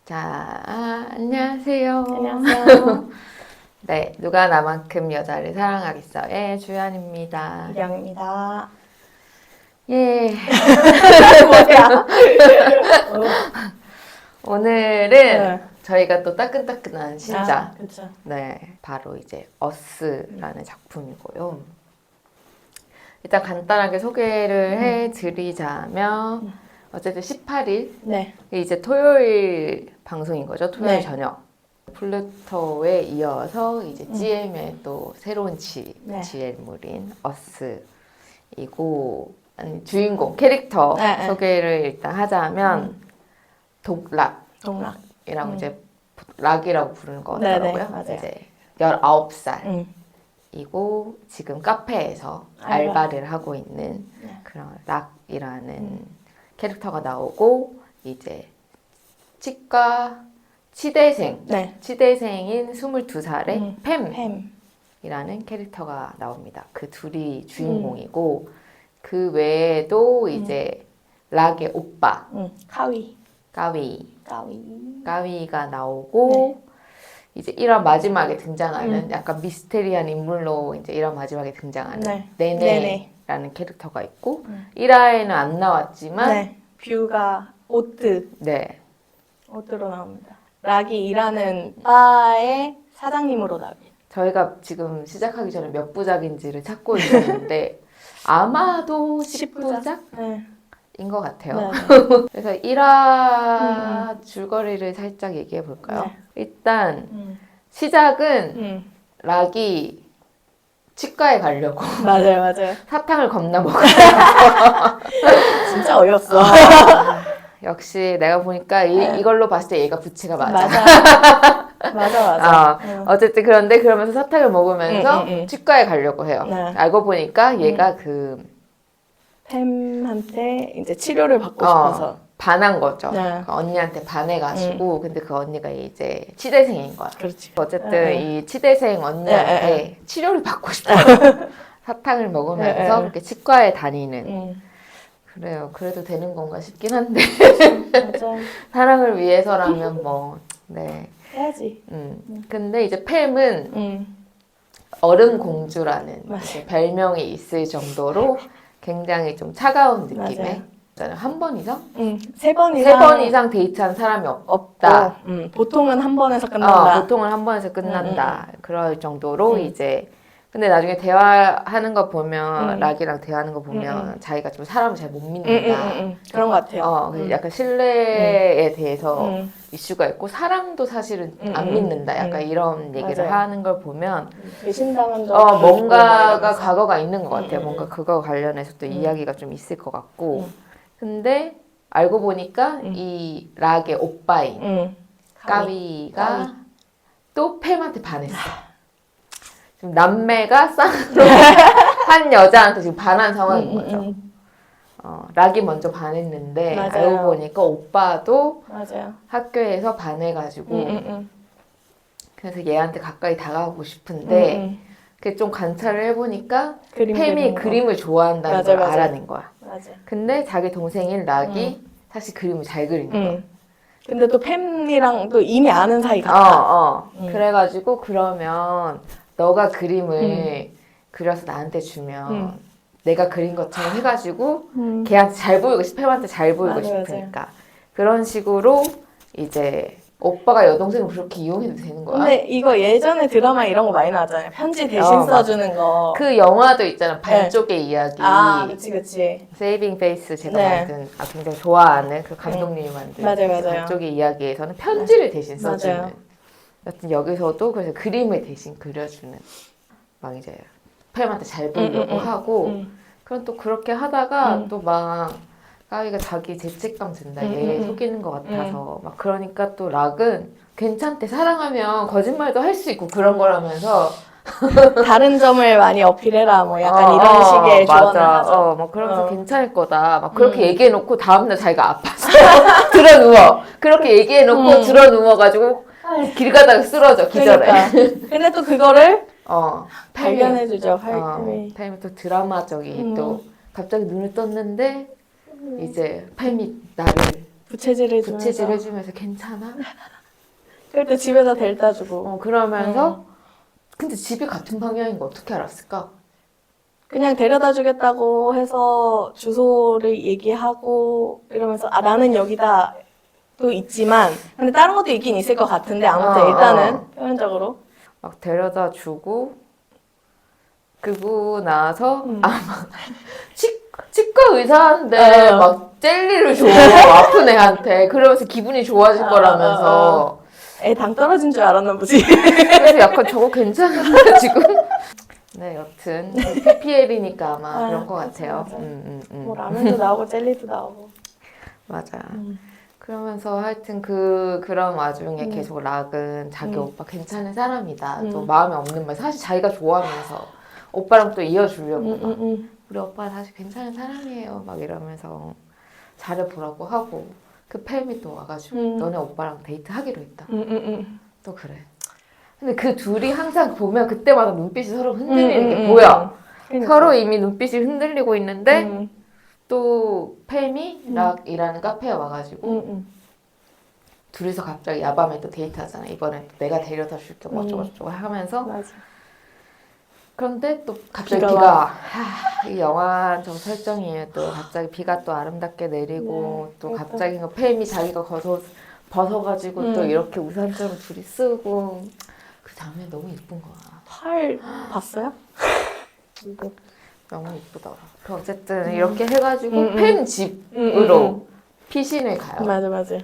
자, 안녕하세요. 안녕하세요. 네, 누가 나만큼 여자를 사랑하겠어의 주연입니다. 이경입니다. 예. 뭐야? 오늘은 네. 저희가 또 따끈따끈한 신작. 그렇죠. 네, 바로 이제 어스라는 작품이고요. 일단 간단하게 소개를 해드리자면 어쨌든 18일 네. 이제 토요일 방송인 거죠. 토요일 네. 저녁. 플루토에 이어서 이제 GM의 또 새로운 네. GL물인 어스이고 주인공 캐릭터 네. 소개를 일단 하자면 독락이라고 동락. 이제 락이라고 부르는 거 네, 같더라고요. 네, 맞아요. 이제 19살. 음. 이고 지금 카페에서 알바를 하고 있는 그런 락이라는 캐릭터가 나오고 이제 치대생 네. 치대생인 22살의 팸. 팸이라는 캐릭터가 나옵니다. 그 둘이 주인공이고 그 외에도 이제 락의 오빠 카위. 까위가 나오고 이제 1화 마지막에 등장하는 약간 미스테리한 인물로 이제 1화 마지막에 등장하는 네네라는 캐릭터가 있고 1화에는 안 나왔지만 네. 뷰가 오뜨. 네. 오뜨로 나옵니다. 락이 일하는 바의 사장님으로 나옵니다. 저희가 지금 시작하기 전에 몇 부작인지를 찾고 있었는데 아마도 10부작? 네. 인 것 같아요. 네. 그래서 1화 줄거리를 살짝 얘기해 볼까요? 네. 일단 시작은 락이 치과에 가려고 맞아요. 사탕을 겁나 먹어요. 진짜 어이없어. 역시 내가 보니까 이걸로 봤을 때 얘가 부치가 맞아. 맞아. 어쨌든 그러면서 사탕을 먹으면서 치과에 가려고 해요. 네. 알고 보니까 얘가 그 팸한테 이제 치료를 받고 싶어서 반한 거죠. 네. 그 언니한테 반해가지고 근데 그 언니가 이제 치대생인 거야. 그렇지. 어쨌든 이 치대생 언니한테 치료를 받고 싶어요. 사탕을 먹으면서 그렇게 치과에 다니는. 그래요. 그래도 되는 건가 싶긴 한데 맞아. 사랑을 위해서라면 뭐 네. 해야지. 근데 이제 팸은 얼음 공주라는 이제 별명이 있을 정도로 굉장히 좀 차가운 느낌의 한 번 이상? 세 번 세 번 이상 데이트한 사람이 없다. 보통은 한 번에서 끝난다. 보통은 한 번에서 끝난다. 그럴 정도로 이제 근데 나중에 대화하는 거 보면 락이랑 대화하는 거 보면 자기가 좀 사람을 잘 못 믿는다. 그런 것 같아요. 약간 신뢰에 대해서 이슈가 있고 사랑도 사실은 안 믿는다. 약간 이런 얘기를 맞아요. 하는 걸 보면 배신당한 적 뭔가가 과거가 있는 것 같아요. 뭔가 그거 관련해서 또 이야기가 좀 있을 것 같고. 근데 알고 보니까 이 락의 오빠인 까위가 또 팸한테 반했어. 지금 남매가 쌍으로 한 여자한테 지금 반한 상황인 거죠. 락이 먼저 반했는데 맞아요. 알고 보니까 오빠도 맞아요. 학교에서 반해가지고 그래서 얘한테 가까이 다가가고 싶은데 그게 좀 관찰을 해보니까 팸이 그림을 좋아한다는 걸 알아낸 거야. 맞아. 근데 자기 동생인 락이 사실 그림을 잘 그리는 거야. 근데 또 팸이랑 또 이미 아는 사이 같아. 그래가지고 그러면 너가 그림을 그려서 나한테 주면 내가 그린 것처럼 해가지고 걔한테 잘 보이고 팸한테 잘 보이고 싶으니까 그런 식으로 이제 오빠가 여동생을 그렇게 이용해도 되는 거야. 근데 이거 예전에 드라마 이런 거 많이 나왔잖아요. 편지 대신 써주는 거. 그 영화도 있잖아. 반쪽의 이야기. 그치. 세이빙 페이스 제가 만든 굉장히 좋아하는 그 감독님이 만든 맞아요. 반쪽의 이야기에서는 편지를 대신 써주는. 여튼 여기서도 그래서 그림을 대신 그려주는 막 이제 팸한테 잘 보이려고 하고 그럼 또 그렇게 하다가 또 막 까위가 자기 죄책감 든다 얘 속이는 것 같아서 막 그러니까 또 락은 괜찮대 사랑하면 거짓말도 할 수 있고 그런 거라면서 다른 점을 많이 어필해라 뭐 약간 이런 식의 조언을 하죠. 뭐 그러면서 괜찮을 거다 막 그렇게 얘기해놓고 다음날 자기가 아파서 들어 누워 그렇게 얘기해놓고 들어 누워가지고 길 가다가 쓰러져 기절해. 그러니까. 근데 또 그거를 발견해주죠. 팸이 또 드라마적이 또 갑자기 눈을 떴는데 이제 팸이 나를 부채질을 해주면서. 부채질 해주면서 괜찮아? 그럴 때 집에다 데려다 주고. 그러면서 근데 집이 같은 방향인 거 어떻게 알았을까? 그냥 데려다 주겠다고 해서 주소를 얘기하고 이러면서 아 나는 여기다 또 있지만 근데 다른 것도 있긴 있을 것 같은데 아무튼 일단은 표면적으로 막 데려다 주고 그러고 나서 아마 치과 의사한테 막 젤리를 줘 아픈 애한테 그러면서 기분이 좋아질 거라면서 애 당 떨어진 줄 알았나 보지. 그래서 약간 저거 괜찮은데 지금? 네 여튼 PPL이니까 아마 그런 것 같아요. 맞아. 뭐 라면도 나오고 젤리도 나오고. 맞아. 그러면서 하여튼 그런 와중에 계속 락은 자기 오빠 괜찮은 사람이다. 또 마음에 없는 말 사실 자기가 좋아하면서 오빠랑 또 이어주려고 막 우리 오빠 사실 괜찮은 사람이에요 막 이러면서 잘해보라고 하고 그 팸이 또 와가지고 너네 오빠랑 데이트 하기로 했다. 또 그래. 근데 그 둘이 항상 보면 그때마다 눈빛이 서로 흔들리는 게 보여. 그러니까. 서로 이미 눈빛이 흔들리고 있는데 또 팸이 락이라는 카페에 와가지고 둘이서 갑자기 야밤에 또 데이트하잖아. 이번엔 또 내가 데려다 줄게 뭐 어쩌고저쩌고 하면서 맞아. 그런데 또 갑자기 비가 이 영화 좀 설정이에요. 또 갑자기 비가 또 아름답게 내리고 또 갑자기 그 팸이 자기가 벗어가지고 또 이렇게 우산처럼 둘이 쓰고 그 장면이 너무 이쁜 거야. 팔 봤어요? 너무 이쁘더라. 그 어쨌든 이렇게 해가지고 팸 집으로 피신을 가요. 맞아.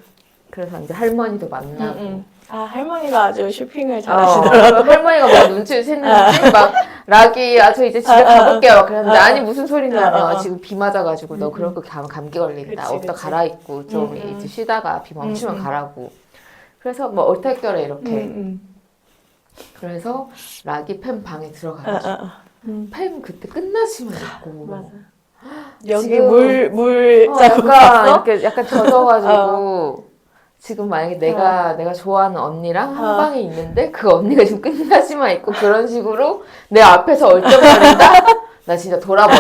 그래서 이제 할머니도 만나고. 아 할머니가 아주 쇼핑을 잘하시더라고. 할머니가 막 눈치를 챘는지 막 락이 저 이제 집에 가볼게요 막 그랬는데 아니 무슨 소리냐면 지금 비 맞아가지고 너 그럴 거 가면 감기 걸린다. 옷도 갈아입고 좀 이제 쉬다가 비 멈추면 가라고. 그래서 뭐 얼떨결에 이렇게 그래서 락이 팸 방에 들어가가지고 팸 그때 끝나시만 있고 맞아. 여기 지금 물 자국 봤어? 약간 젖어가지고 지금 만약에 내가 좋아하는 언니랑 한 방에 있는데 그 언니가 지금 끝나시만 있고 그런 식으로 내 앞에서 얼쩡거린다? 나 진짜 돌아버려.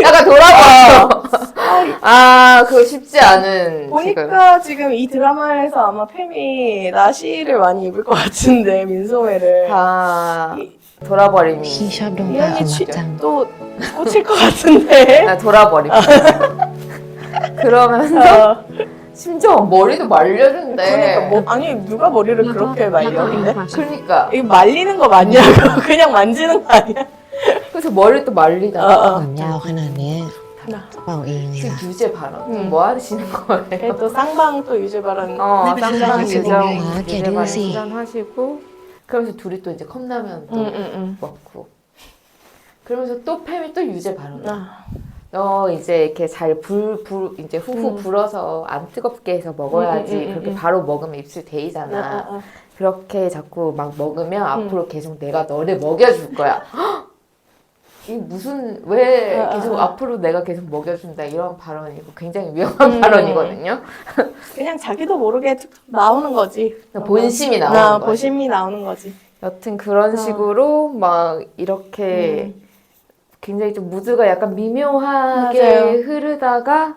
약간 돌아버려. 그거 쉽지 않은. 보니까 지금 이 드라마에서 아마 팸이 나시를 많이 입을 것 같은데 민소매를. 돌아버림이.พี่ชอบดวง 이 ตาข 언니 องมักจัง 또 꽂힐 것 같은데. 나 돌아버림. 그러면서 심지어 머리도 말려준대. 그러니까 아니 누가 머리를 그렇게 말려? 근데 그러니까 이거 말리는 거 맞냐고 그냥 만지는 거 아니야? 그래서 머리도 말리다. ผมยาวขนาดนี้เป่าเองเลย 지금 ล่ะ 유죄 발언. 뭐 하시는 거예요? 또 쌍방 또 유죄 발언. 쌍방 무슨 유정 소리야? 유죄 발언 수전하시고 그러면서 둘이 또 이제 컵라면 또 먹고 그러면서 또 팸이 또 유죄 발언. 너 이제 이렇게 잘 이제 후후 불어서 안 뜨겁게 해서 먹어야지. 그렇게 바로 먹으면 입술 데이잖아. 그렇게 자꾸 막 먹으면 앞으로 계속 내가 너를 먹여줄 거야. 이 왜 계속 앞으로 내가 계속 먹여준다 이런 발언이고 굉장히 위험한 발언이거든요. 그냥 자기도 모르게 나오는 거지. 본심이 나오는 거지. 본심이 나오는 거지. 여튼 그런 식으로 막 이렇게 굉장히 좀 무드가 약간 미묘하게 맞아요. 흐르다가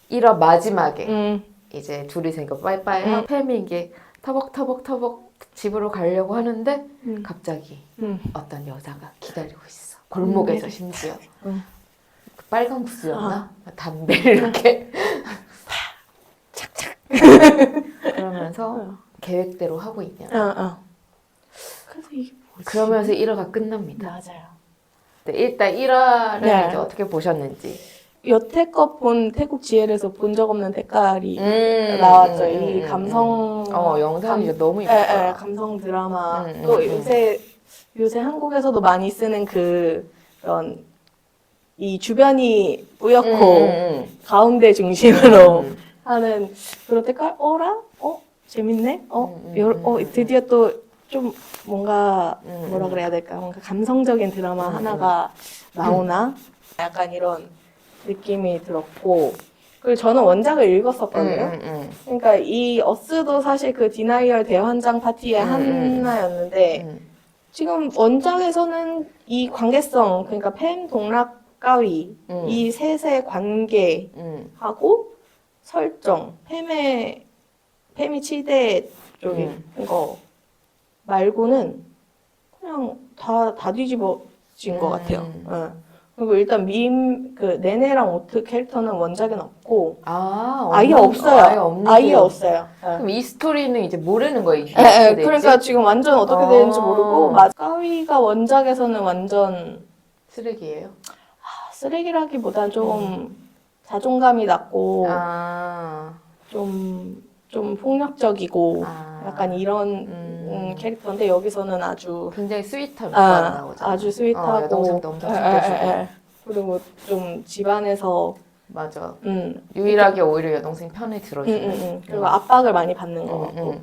이런 마지막에 이제 둘이서 이거 빠이빠이 팸이 이게 터벅터벅 집으로 가려고 하는데 갑자기 어떤 여자가 기다리고 있어. 골목에서 심지어 그 빨간 구스였나? 담배를 이렇게 착착 그러면서 계획대로 하고 있냐. 그래서 이게 뭐지? 그러면서 1화가 끝납니다. 맞아요. 네, 일단 1화를 네. 이제 어떻게 보셨는지. 여태껏 본 태국 GL에서 본 적 없는 색깔이 나왔죠. 이 감성 영상이 진짜 너무 예, 예쁘다. 감성 드라마. 또 요새 한국에서도 많이 쓰는 그런 이 주변이 뿌옇고 가운데 중심으로 하는 그런 색깔. 재밌네. 드디어 또 좀 뭔가 뭐라 그래야 될까? 뭔가 감성적인 드라마 하나가 나오나? 약간 이런 느낌이 들었고. 그리고 저는 원작을 읽었었거든요. 그러니까 이 어스도 사실 그 디나이얼 대환장 파티의 하나였는데 지금 원작에서는 이 관계성, 그러니까 팸 동락 까위 이 셋의 관계하고 설정, 팸이 치대 쪽인 거 말고는 그냥 다 뒤집어진 것 같아요. 그리고 일단 네네랑 오트 캐릭터는 원작에는 없고 아예 없어요. 아예 없어요. 그럼 이 스토리는 이제 모르는 거예요. 이게 예, 어떻게 될지? 그러니까 지금 완전 어떻게 되는지 모르고 까위가 원작에서는 완전 쓰레기예요? 쓰레기라기보다 좀 자존감이 낮고 아, 좀 폭력적이고 약간 이런 캐릭터인데 여기서는 아주 굉장히 스윗한 오빠가 나오잖아. 아주 스윗하고 여동생도 엄청 챙겨주고. 그리고 좀 집안에서 맞아. 유일하게 오히려 여동생 편에 들어주는. 그리고 압박을 많이 받는 것 같고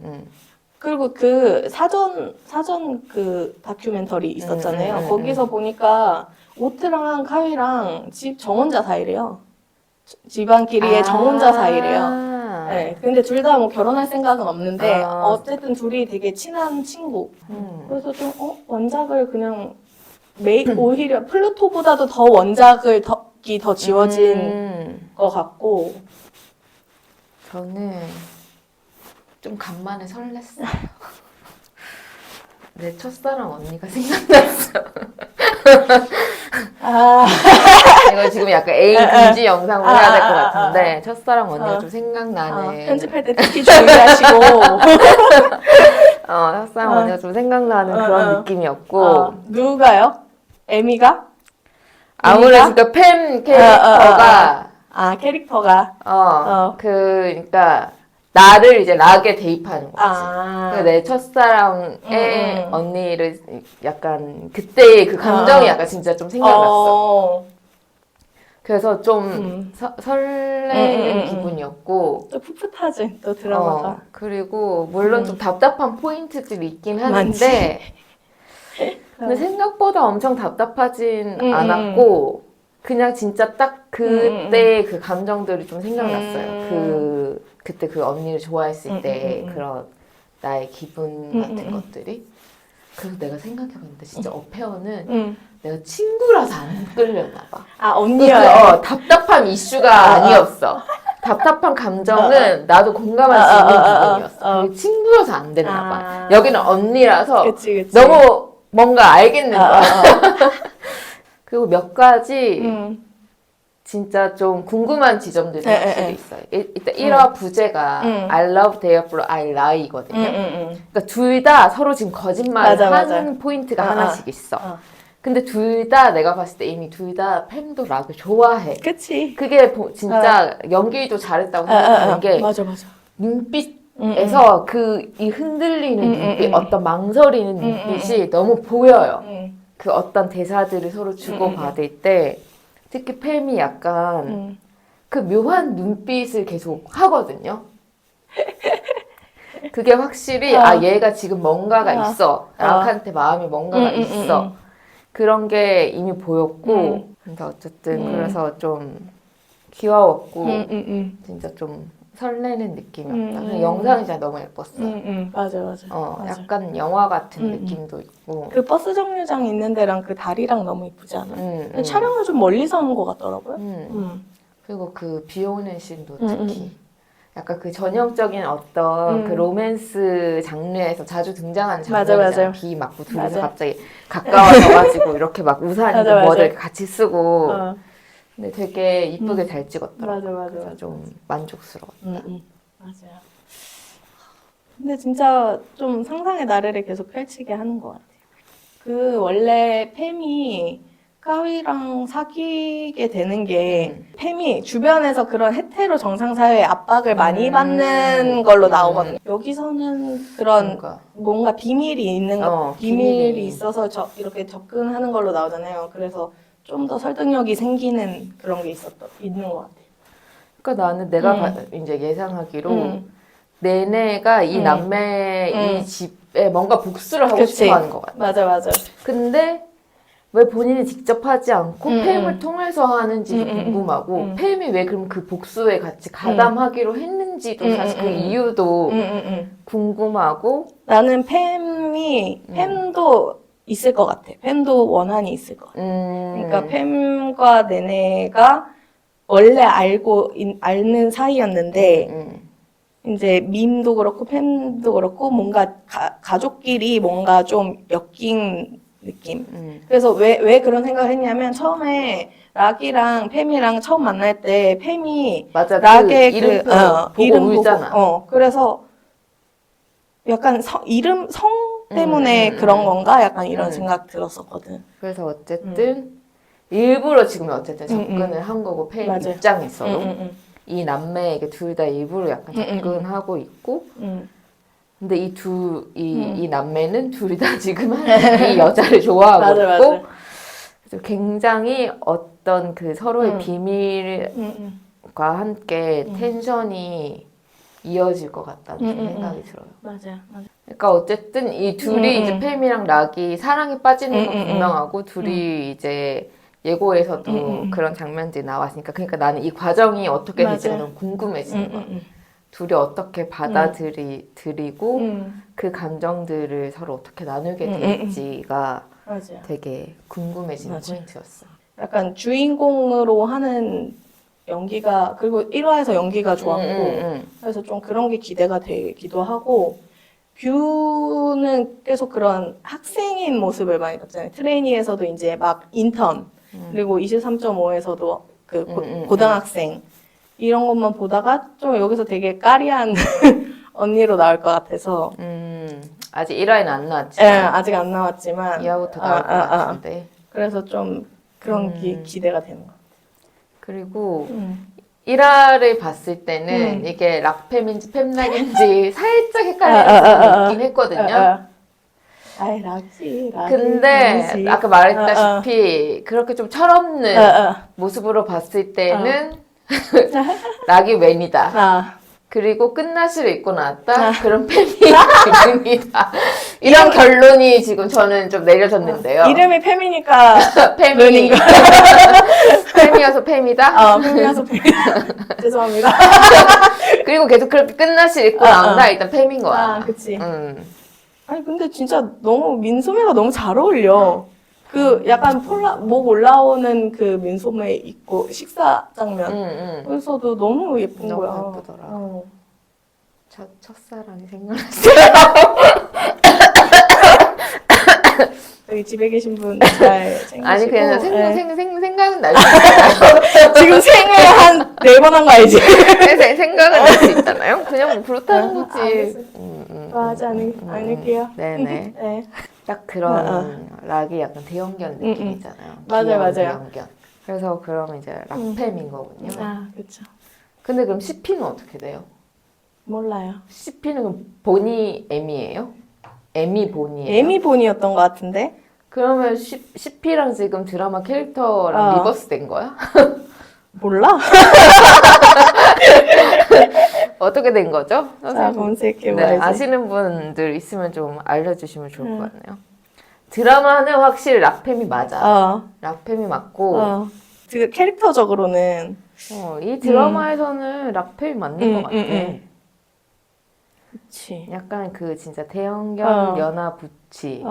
그리고 그 사전 그 다큐멘터리 있었잖아요. 거기서 보니까 오트랑 카위랑 집 정혼자 사이래요. 집안끼리의 정혼자 사이래요. 네, 근데 둘 다 뭐 결혼할 생각은 없는데 어쨌든 둘이 되게 친한 친구. 그래서 좀 원작을 그냥 오히려 플루토보다도 더 원작을 더 지워진 것 같고. 저는 좀 간만에 설렜어요. 내 첫사랑 언니가 생각났어. 이거 지금 약간 애인 금지 영상으로 해야 될 것 같은데 첫사랑 언니가 좀 생각나는. 편집할 때 특히 주의하시고. 첫사랑 언니가 좀 생각나는 그런 느낌이었고. 누가요? 에미가? 아무래도 그러니까 팸 캐릭터가 캐릭터가 그러니까 나를 이제 락에 대입하는 거지. 내 첫사랑의 언니를 약간 그때의 그 감정이 약간 진짜 좀 생각났어. 그래서 좀 설레는 기분이었고 또 풋풋하지 또 드라마가. 그리고 물론 좀 답답한 포인트들이 있긴 하는데 근데 생각보다 엄청 답답하진 않았고 그냥 진짜 딱 그때 그 감정들이 좀 생각났어요. 그때 그 언니를 좋아했을 때 그런 나의 기분 같은 것들이. 그래서 내가 생각해봤는데 진짜 어페어는 내가 친구라서 안 끌렸나 봐. 언니야. 답답한 이슈가 아니었어. 답답한 감정은 나도 공감할 수 있는 부분이었어. 그게 친구여서 안 됐나 봐. 여기는 언니라서 그치. 너무 뭔가 알겠는 거야. 그리고 몇 가지 진짜 좀 궁금한 지점들이 확실히 있어요. 일단 1화 부제가 I love therefore I lie거든요. 그러니까 둘 다 서로 지금 거짓말을 하는 포인트가 하나씩 있어. 근데 둘 다 내가 봤을 때 이미 둘 다 팸도 락을 좋아해. 그치. 그게 진짜 연기도 잘했다고 생각하는 게 맞아. 눈빛에서 이 흔들리는 눈빛, 어떤 망설이는 눈빛이 너무 보여요. 그 어떤 대사들을 서로 주고받을 때 특히 팸이 약간 그 묘한 눈빛을 계속 하거든요. 그게 확실히 얘가 지금 뭔가가 있어. 락한테 마음이 뭔가가 있어. 그런 게 이미 보였고 근데 어쨌든 그래서 좀 귀여웠고 진짜 좀 설레는 느낌이었다. 그냥 영상이 진짜 너무 예뻤어. 맞아. 약간 영화 같은 느낌도 있고. 그 버스 정류장 있는 데랑 그 다리랑 너무 이쁘지 않아? 촬영을 좀 멀리서 한 것 같더라고요. 그리고 그 비 오는 씬도 특히 약간 그 전형적인 어떤 그 로맨스 장르에서 자주 등장하는 장면이잖아. 비 맞고 둘이서 갑자기 가까워져가지고 이렇게 막 우산이고 뭐를 같이 쓰고. 근데 되게 이쁘게 잘 찍었더라고. 맞아. 그래서 좀 만족스러웠다. 맞아요. 근데 진짜 좀 상상의 나래를 계속 펼치게 하는 것 같아요. 그 원래 팸이 까위랑 사귀게 되는 게 팸이 주변에서 그런 헤테로 정상사회의 압박을 많이 받는 걸로 나오거든요. 여기서는 그런 뭔가 비밀이 있는 비밀이 있어서 이렇게 접근하는 걸로 나오잖아요. 그래서 좀 더 설득력이 생기는 그런 게 있는 것 같아요. 그러니까 나는 내가 이제 예상하기로 내내가 이 남매 이 집에 뭔가 복수를 하고 싶어 하는 것 같아. 맞아. 근데 왜 본인이 직접 하지 않고 팸을 통해서 하는지도 궁금하고 팸이 왜 그럼 그 복수에 같이 가담하기로 했는지도 사실 그 이유도 궁금하고 나는 팸도 있을 것 같아. 팸도 원한이 있을 것 같아. 그러니까 음. 팸과 네네가 원래 아는 사이였는데 이제 밈도 그렇고 팸도 그렇고 뭔가 가족끼리 뭔가 좀 엮인 느낌. 그래서 왜 그런 생각을 했냐면 처음에 락이랑 팸이랑 처음 만날 때 팸이 맞아. 락의 그 이름표 보고 이름 울잖아. 그래서 약간 이름 성 때문에 그런 건가? 약간 이런 생각 들었었거든. 그래서 어쨌든 일부러 지금 어쨌든 접근을 한 거고 팬 맞아요. 입장에서도 이 남매에게 둘 다 일부러 약간 접근하고 있고 근데 이 남매는 둘 다 지금 이 여자를 좋아하고 맞아, 있고 맞아. 그래서 굉장히 어떤 그 서로의 비밀과 함께 텐션이 이어질 것 같다는 좀 생각이 들어요. 맞아요. 맞아요. 그러니까 어쨌든 이 둘이 이제 팸이랑 락이 사랑에 빠지는 건 분명하고 둘이 이제 예고에서도 그런 장면들이 나왔으니까 그러니까 나는 이 과정이 어떻게 될지가 맞아요. 너무 궁금해지는 거야. 둘이 어떻게 받아들이고 그 감정들을 서로 어떻게 나누게 될지가 맞아요. 되게 궁금해지는 맞아요. 포인트였어. 약간 주인공으로 하는 연기가 그리고 1화에서 연기가 좋았고 그래서 좀 그런 게 기대가 되기도 하고 뷰는 계속 그런 학생인 모습을 많이 봤잖아요. 트레이니에서도 이제 막 인턴 그리고 23.5에서도 그 고등학생 이런 것만 보다가 좀 여기서 되게 까리한 언니로 나올 것 같아서 아직 1화에는 안 예, 나왔지만 아직 안 나왔지만 2화부터 나올 것 같은데 그래서 좀 그런 기대가 되는 것 같아요. 그리고 1화를 봤을 때는 이게 락팸인지 팸락인지 살짝 헷갈리는 부분이 있긴 했거든요. 아이 락지 근데 아니지. 아까 말했다시피 그렇게 좀 철없는 모습으로 봤을 때는 락이 웬이다. 그리고 끝나시를 입고 나왔다. 그럼 팸이 지금이다. 이런 결론이 지금 저는 좀 내려졌는데요. 이름이 팸이니까 팸이 팸이어서 팸이다. 팸이라서 팸이다. 죄송합니다. 그리고 계속 그렇게 끝나시 입고 나온다. 일단 팸인 거야. 그치. 아니 근데 진짜 너무 민소매가 너무 잘 어울려. 그 약간 목 올라오는 그 민소매 입고 식사 장면. 거기서도 너무 예쁜 너무 거야. 예쁘더라. 첫사랑이 생각났어요. 여기 집에 계신 분 잘 챙기시고. 아니 그냥 생각은 날 수 있잖아요. 지금 생애 한 4번 한 거 알지? 생각은 날 수 있잖아요. 그냥 뭐 그렇다는 거지. 좋아하지 않을게요. 네네. 네. 딱 그런 락이 약간 대형견 느낌이잖아요. 맞아요, 귀여운 맞아요. 대형견. 그래서 그러면 이제 락팸인 거군요. 그렇죠. 근데 그럼 CP는 어떻게 돼요? 몰라요. CP는 그럼 보니 에미예요? 에미 보니예요? 에미 본이었던 것 같은데? 그러면 CP랑 지금 드라마 캐릭터랑 리버스 된 거야? 몰라? 어떻게 된 거죠? 자, 선생님? 검색해봐야지. 네, 아시는 분들 있으면 좀 알려주시면 좋을 것 같네요. 드라마는 확실히 락팸이 맞아. 락팸이 맞고 그 캐릭터적으로는 이 드라마에서는 락팸이 맞는 것 같아. 그치. 약간 그 진짜 대형견 연하 부치.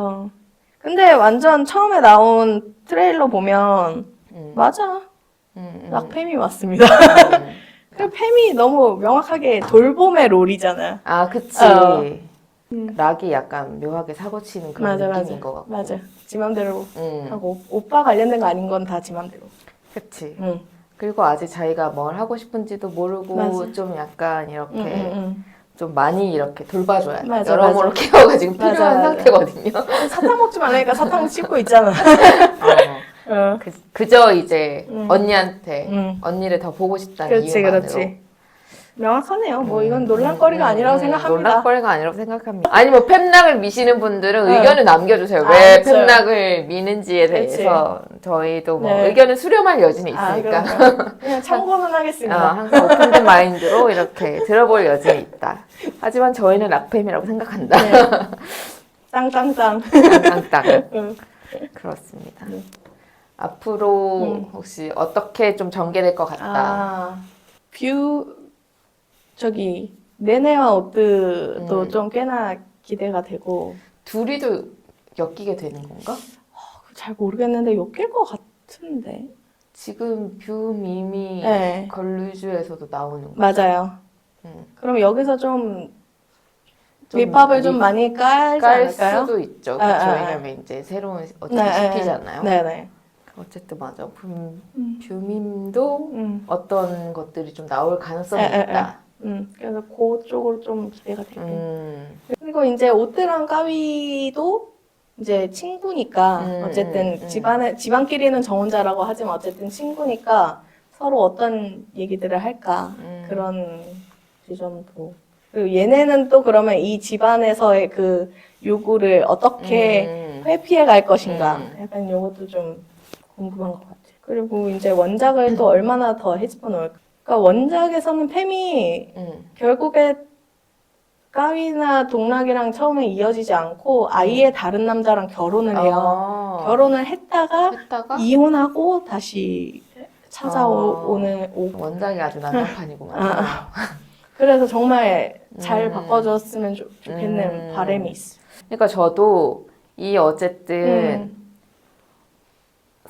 근데 완전 처음에 나온 트레일러 보면 맞아. 락팸이 맞습니다. 그 팸이 너무 명확하게 돌봄의 롤이잖아. 아, 그치. 락이 약간 묘하게 사고치는 그런 느낌인 것 같고. 맞아. 지 맘대로 하고 오빠 관련된 거 아닌 건 다 지 맘대로. 그치. 그리고 아직 자기가 뭘 하고 싶은지도 모르고 맞아. 좀 약간 이렇게 좀 많이 이렇게 돌봐줘야 돼. 맞아, 여러모로 맞아. 케어가 지금 필요한 맞아. 상태거든요. 사탕 먹지 말라니까 사탕 씹고 있잖아. 그저 이제 언니한테 언니를 더 보고 싶다는 이유만으로. 그렇지. 명확하네요. 뭐 이건 논란거리가 아니라고 생각합니다. 논란거리가 아니라고 생각합니다. 아니 뭐 팸락을 미시는 분들은 의견을 남겨주세요. 왜 그쵸. 팸락을 미는지에 대해서 저희도 뭐 의견을 수렴할 여지는 있으니까 그냥 참고는 하겠습니다. 항상 오픈된 마인드로 이렇게 들어볼 여지는 있다. 하지만 저희는 락팸이라고 생각한다. 땅땅땅. 땅땅땅. 그렇습니다. 앞으로 혹시 어떻게 좀 전개될 것 같다. 네네와 오뜨도 좀 꽤나 기대가 되고. 둘이도 엮이게 되는 건가? 잘 모르겠는데 엮일 것 같은데. 지금 뷰미미 네. 걸루즈에서도 나오는 거. 맞아요. 음. 그럼 여기서 좀 좀 밑밥을 좀 많이 깔지 깔 않을까요? 수도 있죠. 아, 그쵸? 아, 아. 왜냐면 이제 새로운 어쨌든 CP잖아요. 네네. 어쨌든 맞아. 뷰밈도 어떤 것들이 좀 나올 가능성이 에, 에, 있다. 그래서 그쪽으로 좀 기대가 되고. 음. 그리고 이제 오뜨랑 까위도 이제 친구니까 어쨌든 집안끼리는 저 혼자라고 하지만 어쨌든 친구니까 서로 어떤 얘기들을 할까 그런 지점도. 그리고 얘네는 또 그러면 이 집안에서의 그 요구를 어떻게 회피해 갈 것인가 약간 요것도 좀 궁금한 것 같아요. 그리고 이제 원작을 또 얼마나 더 헤집어 놓을까. 그러니까 원작에서는 팸이 결국에 까위나 동락이랑 처음에 이어지지 않고 아예 다른 남자랑 결혼을 해요. 결혼을 했다가 이혼하고 다시 찾아오는 원작이 아주 난장판이구만. 그래서 정말 잘 바꿔줬으면 좋겠는 바람이 있어. 그러니까 저도 이 어쨌든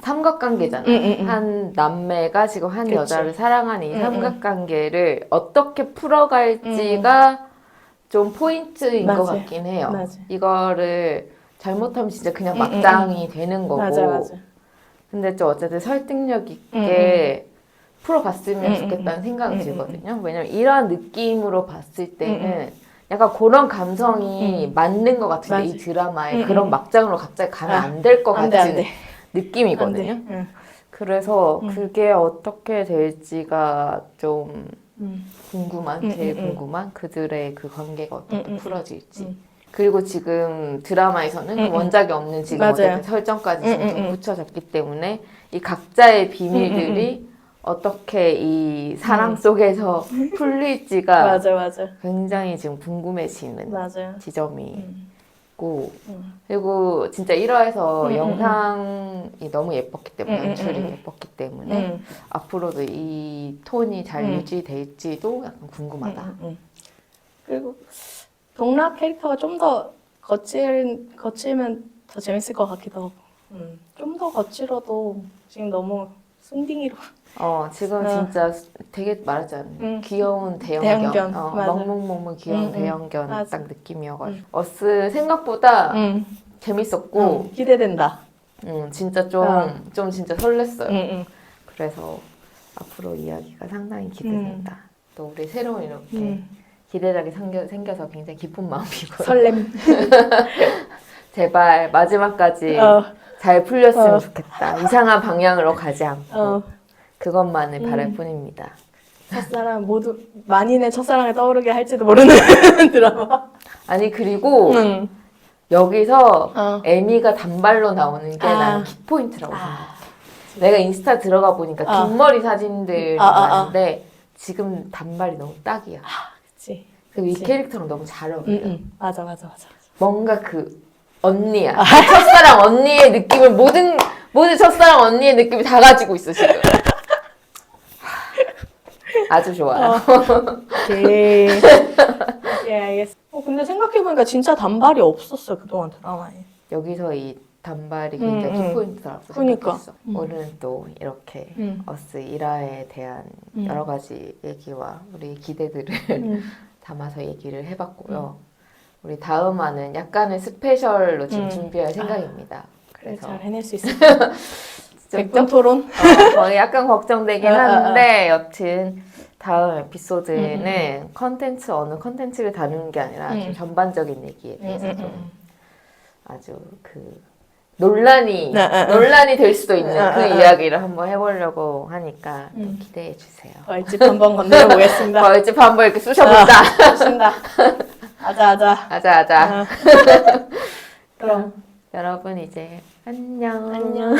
삼각관계잖아요. 한 남매가 지금 한 그치. 여자를 사랑하는 이 삼각관계를 어떻게 풀어갈지가 좀 포인트인 것 맞아. 같긴 해요. 맞아. 이거를 잘못하면 진짜 그냥 막장이 되는 거고. 맞아. 근데 좀 어쨌든 설득력 있게 풀어봤으면 좋겠다는 생각이 들거든요. 왜냐면 이런 느낌으로 봤을 때는 약간 그런 감성이 맞는 것 같은데 맞아. 이 드라마에 그런 막장으로 갑자기 가면 안 될 것 안 같은 돼. 느낌이거든요. 그래서 그게 어떻게 될지가 좀 제일 궁금한 그들의 그 관계가 어떻게 풀어질지. 그리고 지금 드라마에서는 그 원작이 없는 지금 어쨌든 설정까지 지금 좀 붙여졌기 때문에 이 각자의 비밀들이 어떻게 이 사랑 속에서 풀릴지가 맞아. 굉장히 지금 궁금해지는 맞아요. 지점이 있고 그리고 진짜 1화에서 영상이 너무 예뻤기 때문에 연출이 예뻤기 때문에 앞으로도 이 톤이 잘 유지될지도 약간 궁금하다. 그리고 동락 캐릭터가 좀 더 거칠면 더 재밌을 것 같기도 하고 좀 더 거칠어도 지금 너무 숭딩이로 지금 진짜 되게 말하잖아요. 귀여운 대형견. 맞아. 먹먹먹먹 귀여운 대형견 맞아. 딱 느낌이어가지고. 어스 생각보다 재밌었고, 기대된다. 진짜 좀 진짜 설렜어요. 그래서 앞으로 이야기가 상당히 기대된다. 또 우리 새로운 이렇게 기대작이 생겨서 굉장히 기쁜 마음이고요. 설렘. 제발 마지막까지 잘 풀렸으면 좋겠다. 이상한 방향으로 가지 않고. 그것만을 바랄 뿐입니다. 첫사랑 모두 만인의 첫사랑을 떠오르게 할지도 모르는 드라마. 아니 그리고 여기서 에미가 단발로 나오는 게 나는 키포인트라고 생각해. 내가 인스타 들어가 보니까 긴 머리 사진들이 많은데 지금 단발이 너무 딱이야. 그치. 그리고 이 캐릭터랑 너무 잘 어울려. 맞아. 뭔가 그 언니야. 첫사랑 언니의 느낌을 모든 첫사랑 언니의 느낌이 다 가지고 있어 지금. 아주 좋아요. 오케이. 예, 알겠어. 근데 생각해보니까 진짜 단발이 없었어, 그동안 드라마에. 여기서 이 단발이 굉장히 키포인트라고 그러니까. 생각했어. 오늘은 또 이렇게 어스 1화에 대한 여러 가지 얘기와 우리 기대들을 담아서 얘기를 해봤고요. 우리 다음 화는 약간의 스페셜로 지금 준비할 생각입니다. 그래서 잘 해낼 수 있을 것 같아. 100점 토론? 거의 약간 걱정되긴 하는데 여튼 다음 에피소드에는 어느 컨텐츠를 다루는 게 아니라 좀 전반적인 얘기에 대해서 좀 아주 그 논란이 될 수도 있는 그 이야기를 한번 해보려고 하니까 또 기대해 주세요. 벌집 한번 건드려 보겠습니다. 벌집 한번 이렇게 쑤셔본다. 좋습니다. 아자. 그럼 여러분 이제 안녕.